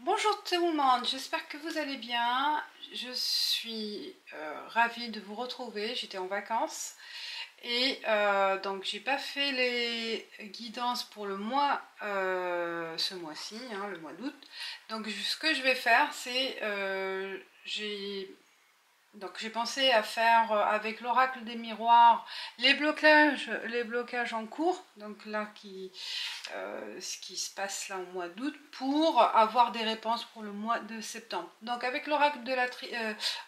Bonjour tout le monde, j'espère que vous allez bien. Je suis ravie de vous retrouver. J'étais en vacances et donc j'ai pas fait les guidances pour le mois, ce mois-ci, hein, le mois d'août. Donc ce que je vais faire, c'est j'ai pensé à faire avec l'oracle des miroirs les blocages en cours, donc là ce qui se passe là au mois d'août, pour avoir des réponses pour le mois de septembre. Donc avec l'oracle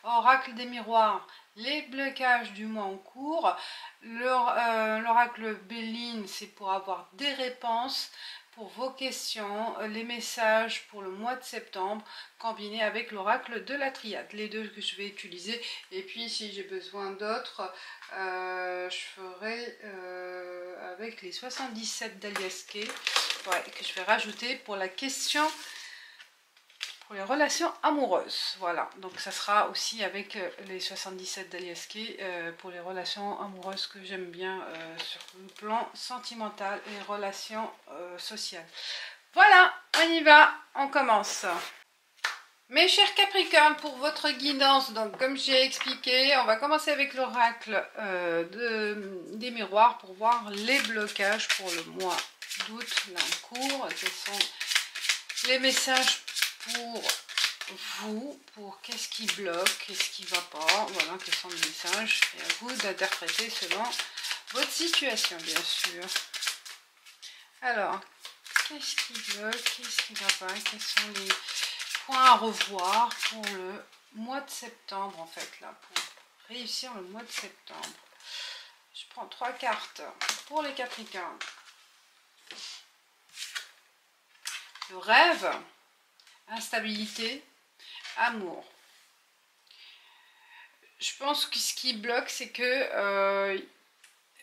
oracle des miroirs, les blocages du mois en cours, l'oracle Béline, c'est pour avoir des réponses pour vos questions, les messages pour le mois de septembre, combiné avec l'oracle de la triade, les deux que je vais utiliser. Et puis si j'ai besoin d'autres, je ferai avec les 77 d'Aliaske, ouais, que je vais rajouter pour la question pour les relations amoureuses. Voilà, donc ça sera aussi avec les 77 d'Aliaske pour les relations amoureuses que j'aime bien sur le plan sentimental et relations sociales. Voilà, on y va, on commence. Mes chers Capricornes, pour votre guidance, donc comme j'ai expliqué, on va commencer avec l'oracle des miroirs pour voir les blocages pour le mois d'août, là en cours. Quels sont les messages pour vous, pour qu'est-ce qui bloque, qu'est-ce qui ne va pas, voilà, quels sont les messages, et à vous d'interpréter selon votre situation, bien sûr. Alors, qu'est-ce qui bloque, qu'est-ce qui ne va pas, quels sont les points à revoir pour le mois de septembre, en fait, là, pour réussir le mois de septembre. Je prends 3 cartes pour les Capricornes. Le rêve, instabilité, amour. Je pense que ce qui bloque, c'est que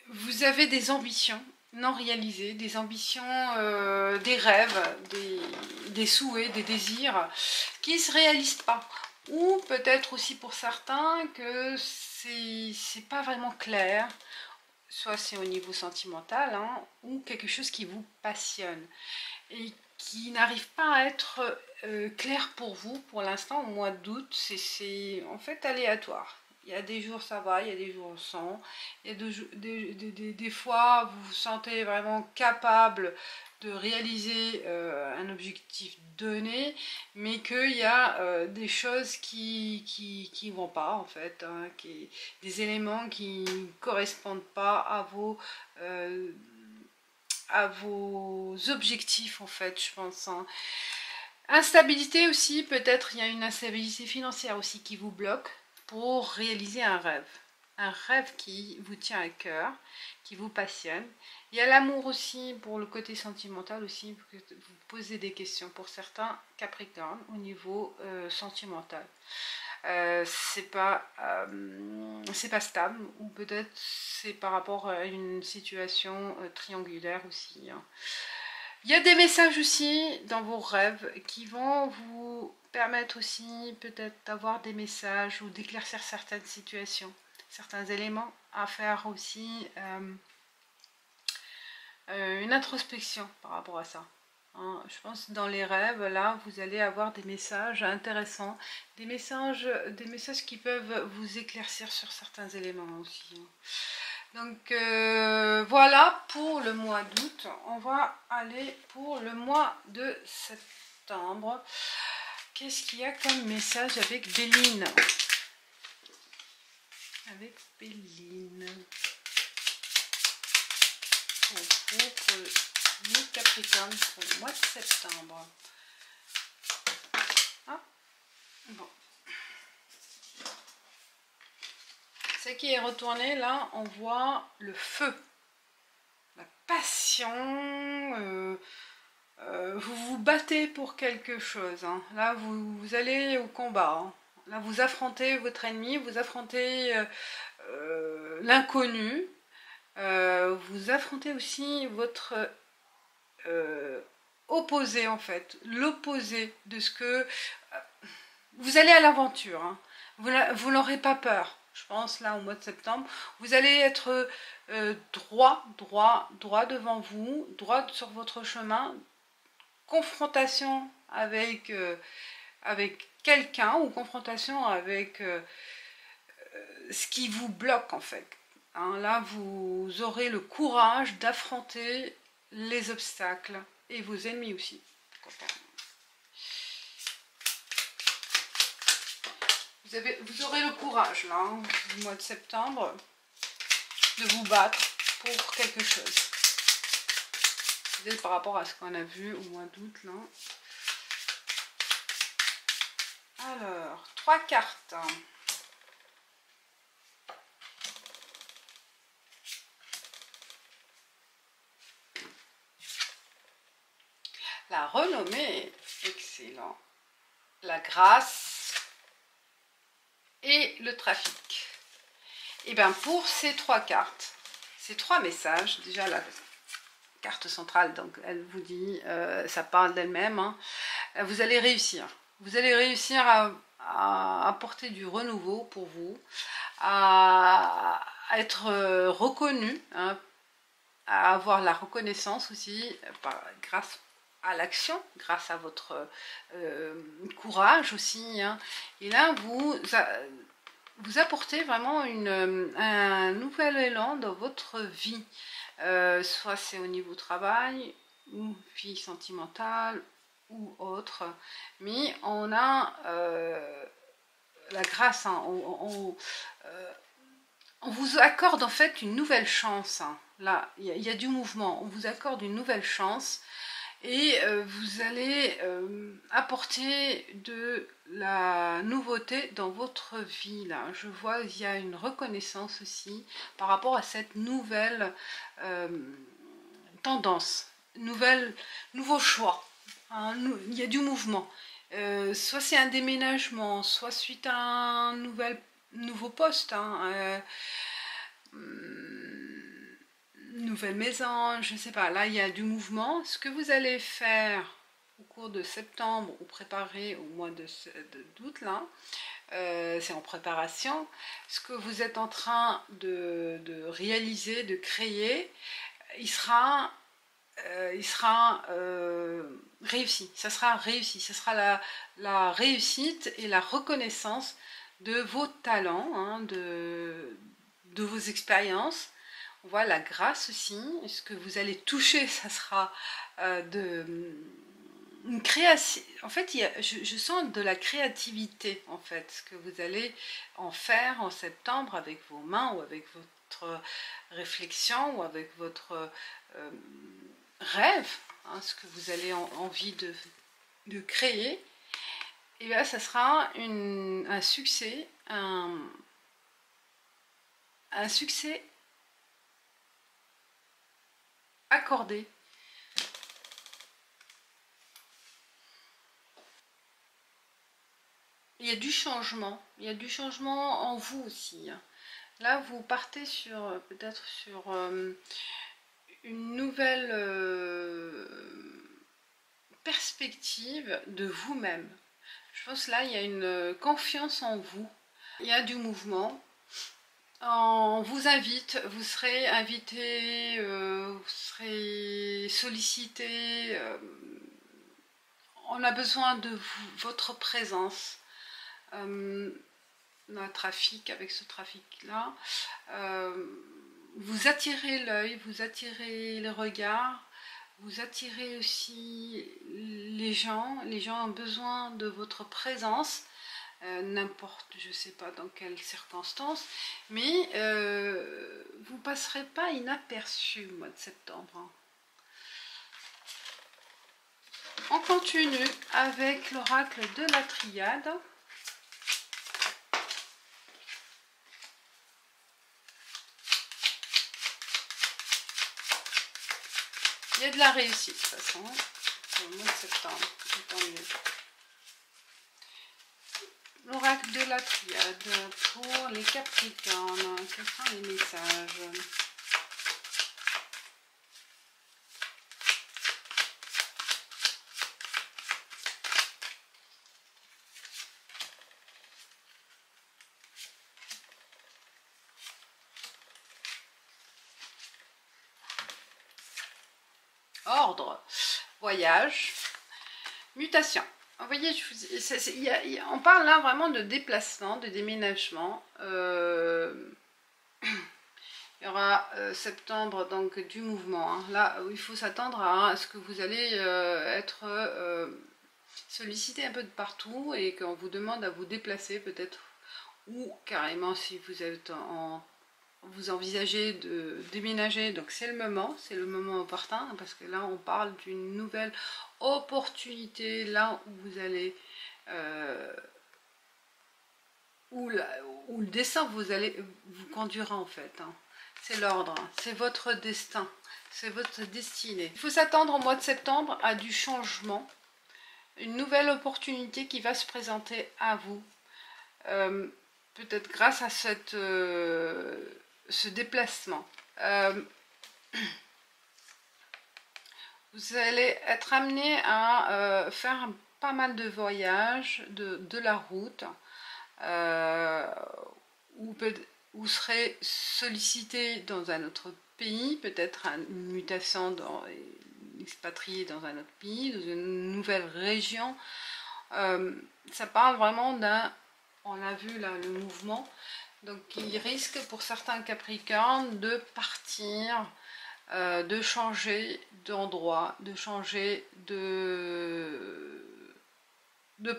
vous avez des ambitions non réalisées, des ambitions, des rêves, des souhaits, des désirs qui ne se réalisent pas. Ou peut-être aussi pour certains que c'est pas vraiment clair, soit c'est au niveau sentimental, hein, ou quelque chose qui vous passionne et qui n'arrive pas à être clair pour vous pour l'instant au mois d'août. C'est en fait aléatoire. Il y a des jours ça va, il y a des jours sans. Il y a des fois vous vous sentez vraiment capable de réaliser un objectif donné, mais qu'il y a des choses qui vont pas en fait, hein, des éléments qui ne correspondent pas à vos objectifs en fait, je pense, hein. Instabilité aussi, peut-être il y a une instabilité financière aussi qui vous bloque pour réaliser un rêve. Un rêve qui vous tient à cœur, qui vous passionne. Il y a l'amour aussi, pour le côté sentimental aussi, vous posez des questions pour certains Capricornes au niveau sentimental. C'est pas stable, ou peut-être c'est par rapport à une situation triangulaire aussi, hein. Il y a des messages aussi dans vos rêves qui vont vous permettre aussi peut-être d'avoir des messages ou d'éclaircir certaines situations, certains éléments, à faire aussi une introspection par rapport à ça, hein. Je pense que dans les rêves, là, vous allez avoir des messages intéressants, des messages qui peuvent vous éclaircir sur certains éléments aussi, hein. Donc voilà pour le mois d'août. On va aller pour le mois de septembre. Qu'est-ce qu'il y a comme message avec Béline? Avec Béline. Pour vous, pour les Capricornes, pour le mois de septembre. Ah, bon. Ce qui est retourné, là, on voit le feu, la passion, vous vous battez pour quelque chose, hein. Là, vous allez au combat, hein. Là, vous affrontez votre ennemi, vous affrontez l'inconnu, vous affrontez aussi votre opposé, en fait, l'opposé de ce que... vous allez à l'aventure, hein. Vous n'aurez pas peur. Je pense là au mois de septembre, vous allez être droit devant vous, droit sur votre chemin, confrontation avec quelqu'un ou confrontation avec ce qui vous bloque en fait. Hein, là, vous aurez le courage d'affronter les obstacles et vos ennemis aussi. Vous aurez le courage là, hein, du mois de septembre, de vous battre pour quelque chose. C'est par rapport à ce qu'on a vu au mois d'août là. Alors, 3 cartes. La renommée, excellent. La grâce et le trafic. Et bien pour ces 3 cartes, ces 3 messages, déjà la carte centrale, donc elle vous dit, ça parle d'elle-même, hein, vous allez réussir. Vous allez réussir à apporter du renouveau pour vous, à être reconnu, hein, à avoir la reconnaissance aussi, grâce à l'action, grâce à votre courage aussi. Hein. Et là, vous apportez vraiment un nouvel élan dans votre vie. Soit c'est au niveau travail, ou vie sentimentale, ou autre. Mais on a la grâce, hein, on vous accorde en fait une nouvelle chance. Hein. Là, il y a du mouvement. On vous accorde une nouvelle chance. Et vous allez apporter de la nouveauté dans votre vie. Là. Je vois qu'il y a une reconnaissance aussi par rapport à cette nouvelle tendance, nouveau choix. Hein, il y a du mouvement. Soit c'est un déménagement, soit suite à un nouveau poste. Hein, nouvelle maison, je ne sais pas, là il y a du mouvement. Ce que vous allez faire au cours de septembre ou préparer au mois d'août, là, c'est en préparation. Ce que vous êtes en train de réaliser, de créer, il sera réussi. Ça sera réussi. Ça sera la réussite et la reconnaissance de vos talents, hein, de vos expériences. On voit la grâce aussi. Ce que vous allez toucher, ça sera une création. En fait, je sens de la créativité, en fait, ce que vous allez en faire en septembre avec vos mains ou avec votre réflexion ou avec votre rêve, hein, ce que vous avez envie de créer. Et bien, ça sera un succès, un succès accordé. Il y a du changement en vous aussi. Là, vous partez sur peut-être sur une nouvelle perspective de vous-même. Je pense là, il y a une confiance en vous. Il y a du mouvement. On vous invite, vous serez invité, vous serez sollicité. On a besoin de votre présence. Un trafic, avec ce trafic-là. Vous attirez l'œil, vous attirez le regard, vous attirez aussi les gens. Les gens ont besoin de votre présence. N'importe, je ne sais pas dans quelles circonstances, mais vous ne passerez pas inaperçu au mois de septembre. Hein. On continue avec l'oracle de la triade. Il y a de la réussite de toute façon, pour le mois de septembre, tant mieux. L'oracle de la triade pour les Capricornes, quels sont les messages? Ordre, voyage, Mutation. Vous voyez, on parle là vraiment de déplacement, de déménagement. Il y aura septembre, donc du mouvement. Hein. Là, il faut s'attendre à ce que vous allez être sollicité un peu de partout et qu'on vous demande à vous déplacer peut-être. Ou carrément si vous envisagez de déménager, donc c'est le moment opportun, parce que là on parle d'une nouvelle opportunité, là où vous allez, où le destin vous conduira en fait. Hein. C'est l'ordre, c'est votre destin, c'est votre destinée. Il faut s'attendre au mois de septembre à du changement, une nouvelle opportunité qui va se présenter à vous. Peut-être grâce à ce déplacement. Vous allez être amené à faire pas mal de voyages, de la route, ou vous serez sollicité dans un autre pays, peut-être une mutation, expatrié dans un autre pays, dans une nouvelle région. Ça parle vraiment on a vu là le mouvement, donc il risque pour certains Capricornes de partir, de changer d'endroit, de changer de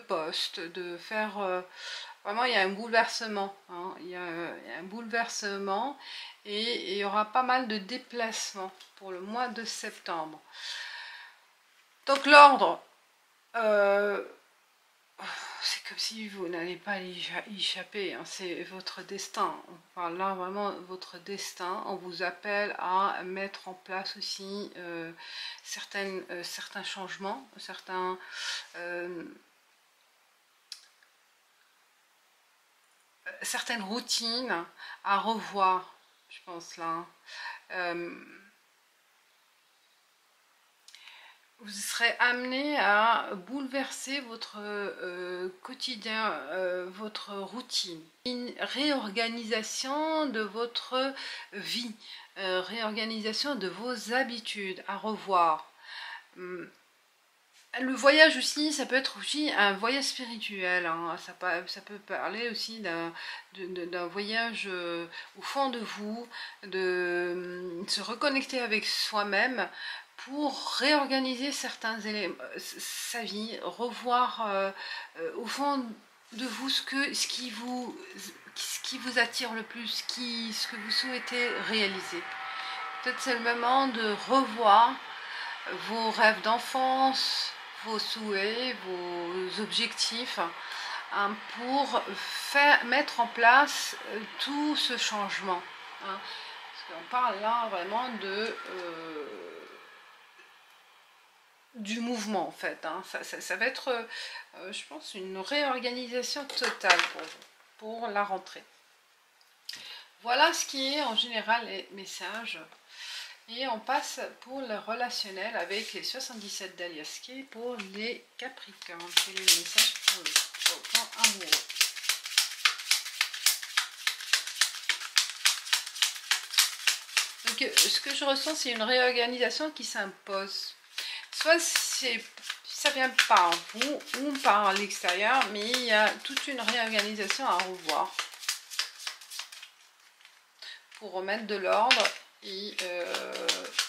poste, de faire... vraiment, il y a un bouleversement. Hein, il y a un bouleversement et il y aura pas mal de déplacements pour le mois de septembre. Donc l'ordre, c'est comme si vous n'allez pas y échapper, hein, c'est votre destin. On parle là vraiment de votre destin. On vous appelle à mettre en place aussi certains changements, certaines routines à revoir, je pense là. Vous serez amené à bouleverser votre quotidien, votre routine. Une réorganisation de votre vie, réorganisation de vos habitudes à revoir. Le voyage aussi, ça peut être aussi un voyage spirituel. Hein. Ça peut parler aussi d'un voyage au fond de vous, de se reconnecter avec soi-même, pour réorganiser certains éléments, sa vie, revoir au fond de vous ce qui vous attire le plus, ce que vous souhaitez réaliser. Peut-être c'est le moment de revoir vos rêves d'enfance, vos souhaits, vos objectifs, hein, pour mettre en place tout ce changement. Hein. Parce qu'on parle là vraiment du mouvement en fait. Hein. Ça va être, je pense, une réorganisation totale pour vous, pour la rentrée. Voilà ce qui est en général les messages. Et on passe pour le relationnel avec les 77 d'Aliaski pour les Capricornes. Quel est le message pour le plan amoureux? Donc, ce que je ressens, c'est une réorganisation qui s'impose. Soit ça vient par vous ou par l'extérieur, mais il y a toute une réorganisation à revoir pour remettre de l'ordre et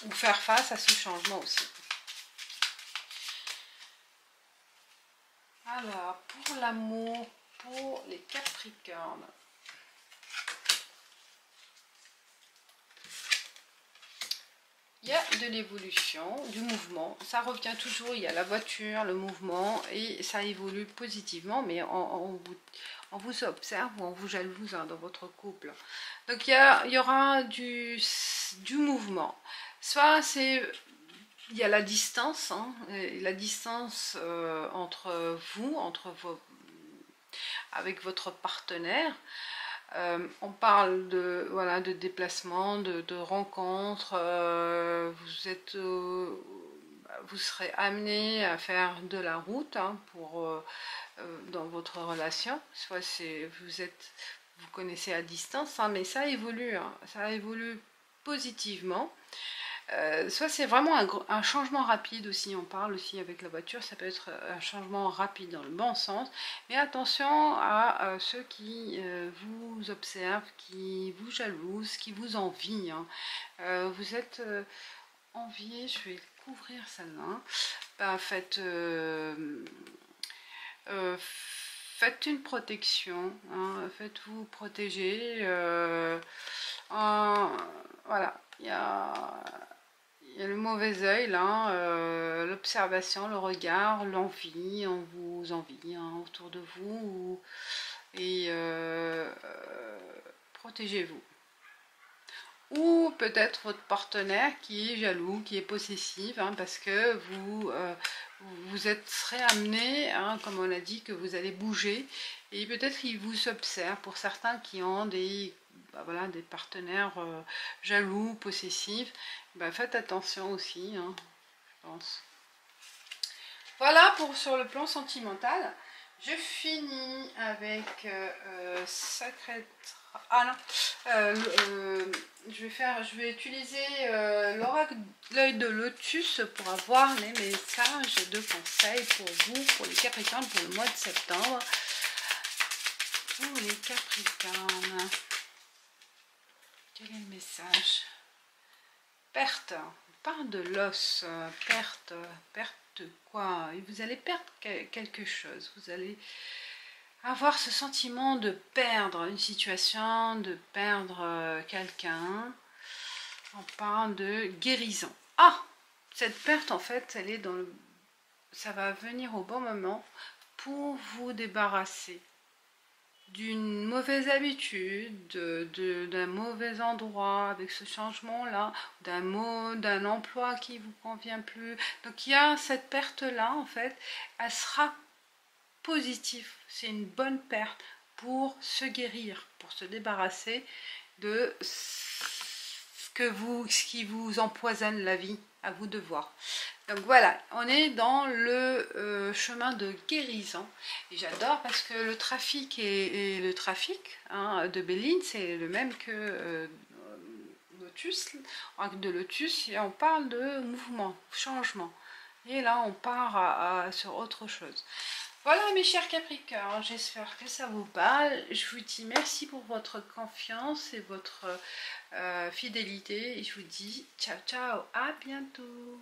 ou faire face à ce changement aussi. Alors, pour l'amour, pour les Capricornes. Il y a de l'évolution, du mouvement, ça revient toujours, il y a la voiture, le mouvement, et ça évolue positivement, mais on vous observe ou on vous jalouse hein, dans votre couple. Donc il y aura du mouvement. Soit il y a la distance, hein, la distance entre vous, avec votre partenaire. On parle de déplacement, de rencontres, vous serez amené à faire de la route hein, dans votre relation, soit vous connaissez à distance, hein, mais ça évolue positivement. soit c'est vraiment un changement rapide aussi, on parle aussi avec la voiture, ça peut être un changement rapide dans le bon sens, mais attention à ceux qui vous observent, qui vous jalousent, qui vous envient, hein. Vous êtes envié, je vais couvrir celle-là, ben, faites une protection, hein, faites-vous protéger, voilà, il y a le mauvais œil là, l'observation, le regard, l'envie, on vous envie, hein, autour de vous, et protégez-vous. Ou peut-être votre partenaire qui est jaloux, qui est possessif, hein, parce que vous serez amené, hein, comme on a dit, que vous allez bouger, et peut-être qu'il vous observe, pour certains qui ont des, voilà, des partenaires jaloux, possessifs, faites attention aussi, hein, je pense. Voilà pour sur le plan sentimental. Je finis avec Sacred. Ah non, je vais utiliser l'oracle l'œil de lotus pour avoir les messages de conseils pour vous, pour les Capricornes, pour le mois de septembre. Pour les Capricornes, quel est le message? Perte, on parle de l'os, perte de quoi? Vous allez perdre quelque chose, vous allez avoir ce sentiment de perdre une situation, de perdre quelqu'un. On parle de guérison. Ah, cette perte en fait, elle est dans le... ça va venir au bon moment pour vous débarrasser d'une mauvaise habitude, d'un mauvais endroit avec ce changement-là, d'un emploi qui vous convient plus. Donc il y a cette perte-là, en fait, elle sera positive. C'est une bonne perte pour se guérir, pour se débarrasser de ce qui vous empoisonne la vie, à vous de voir. Donc voilà, on est dans le chemin de guérison. Et j'adore parce que le trafic le trafic, hein, de Béline, c'est le même que Lotus, de Lotus, et on parle de mouvement, changement. Et là, on part sur autre chose. Voilà mes chers Capricornes, j'espère que ça vous parle. Je vous dis merci pour votre confiance et votre fidélité. Et je vous dis ciao ciao, à bientôt.